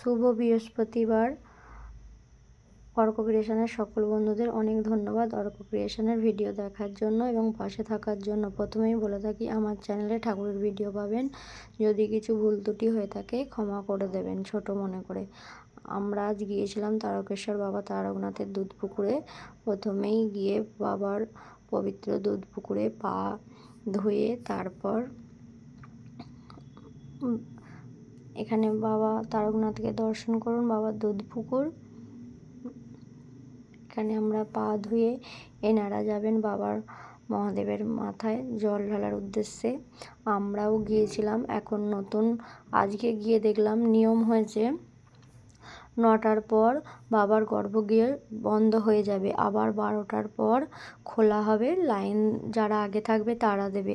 শুভ বৃহস্পতিবার। অর্ক ক্রিয়েশনের সকল বন্ধুদের অনেক ধন্যবাদ অর্ক ক্রিয়েশনের ভিডিও দেখার জন্য এবং পাশে থাকার জন্য। প্রথমেই বলে থাকি, আমার চ্যানেলে ঠাকুরের ভিডিও পাবেন, যদি কিছু ভুল ত্রুটি হয়ে থাকে ক্ষমা করে দেবেন ছোট মনে করে। আমরা আজ গিয়েছিলাম তারকেশ্বর বাবা তারকনাথের দুধ পুকুরে। প্রথমেই গিয়ে বাবার পবিত্র দুধ পুকুরে পা ধুয়ে তারপর এখানে বাবা তারকনাথকে দর্শন করুন, বাবার দুধ পুকুর। এখানে আমরা পা ধুয়ে এনারা যাবেন বাবার মহাদেবের মাথায় জল ঢালার উদ্দেশ্যে। আমরাও গিয়েছিলাম। এখন নতুন আজকে গিয়ে দেখলাম নিয়ম হয়েছে 9টার পর বাবার গর্ভগৃহ বন্ধ হয়ে যাবে, আবার 12টার পর খোলা হবে। লাইন যারা আগে থাকবে তারা দেবে।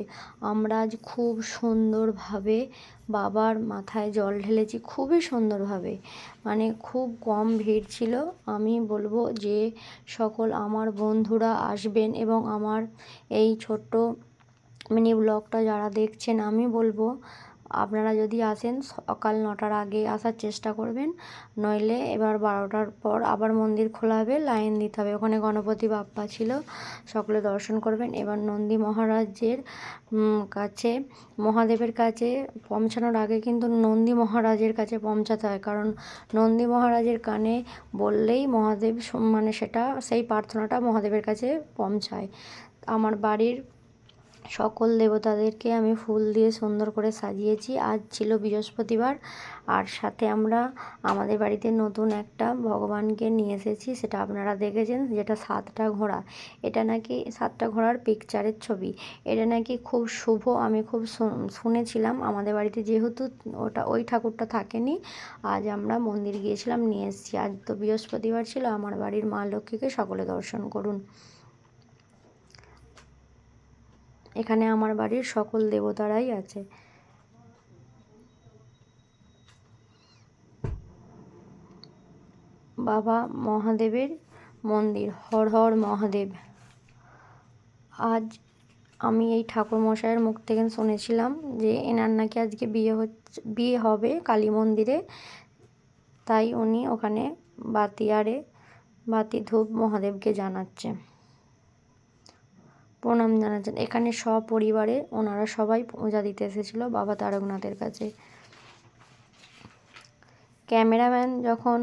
আমরা আজ খুব সুন্দরভাবে বাবার মাথায় জল ঢেলেছি, খুবই সুন্দরভাবে, মানে খুব কম ভিড় ছিল। আমি বলবো যে সকল আমার বন্ধুরা আসবেন এবং আমার এই ছোট্ট মিনি ব্লগটা যারা দেখছেন, আমি বলবো আপনারা যদি আসেন সকাল 9টার আগে আসার চেষ্টা করবেন, নইলে এবার 12টার পর আবার মন্দির খোলা হবে, লাইন দিতে হবে। ওখানে গণপতি বাপ্পা ছিল, সকলে দর্শন করবেন। এবার নন্দী মহারাজের কাছে, মহাদেবের কাছে পৌঁছানোর আগে কিন্তু নন্দী মহারাজের কাছে পৌঁছাতে হয়, কারণ নন্দী মহারাজের কানে বললেই মহাদেব মানে সেটা সেই প্রার্থনাটা মহাদেবের কাছে পৌঁছায়। আমার বাড়ির সকল দেবতাদেরকে আমি ফুল দিয়ে সুন্দর করে সাজিয়েছি। আজ ছিল বৃহস্পতিবার, আর সাথে আমরা আমাদের বাড়িতে নতুন একটা ভগবানকে নিয়ে এসেছি, সেটা আপনারা দেখেছেন, যেটা 7টা ঘোড়া। এটা নাকি 7টা ঘোড়ার পিকচারের ছবি। এটা নাকি খুব শুভ, আমি খুব শুনেছিলাম। আমাদের বাড়িতে যেহেতু ওই ঠাকুরটা থাকেনি, আজ আমরা মন্দির গিয়েছিলাম, নিয়ে এসেছি। আজ তো বৃহস্পতিবার ছিল। আমার বাড়ির মা লক্ষ্মীকে সকলে দর্শন করুন। এখানে আমার বাড়ির সকল দেবতারাই আছে। বাবা মহাদেবের মন্দির, হর হর মহাদেব। আজ আমি এই ঠাকুর মশাইয়ের মুখ থেকে শুনেছিলাম যে এনার নাকি আজকে বিয়ে হবে কালী মন্দিরে, তাই উনি ওখানে বাতি ধূপ মহাদেবকে জানাচ্ছে, প্রণাম জানাচ্ছেন। এখানে সপরিবারে ওনারা সবাই পূজা দিতে এসেছিল বাবা তারকনাথের কাছে। ক্যামেরাম্যান যখন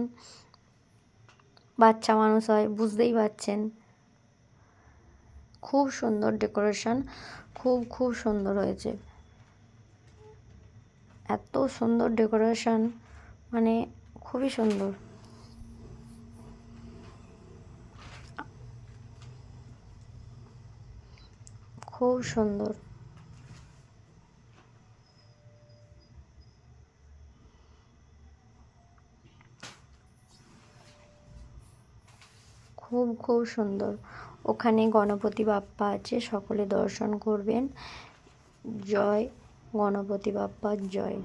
বাচ্চা মানুষ হয় বুঝতেই পারছেন। খুব সুন্দর ডেকোরেশন, খুব সুন্দর হয়েছে। এত সুন্দর ডেকোরেশন, মানে খুবই সুন্দর। খুব সুন্দর। খুব সুন্দর। ওখানে গণপতি বাপ্পা আছে, সকলে দর্শন করবেন। জয় গণপতি বাপ্পার জয়।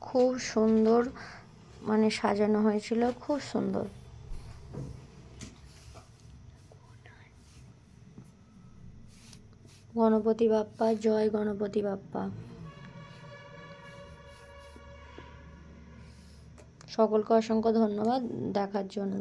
খুব সুন্দর, মানে সাজানো হয়েছিল, খুব সুন্দর। গণপতি বাপ্পা জয়, গণপতি বাপ্পা। সকলকে অসংখ্য ধন্যবাদ দেখার জন্য।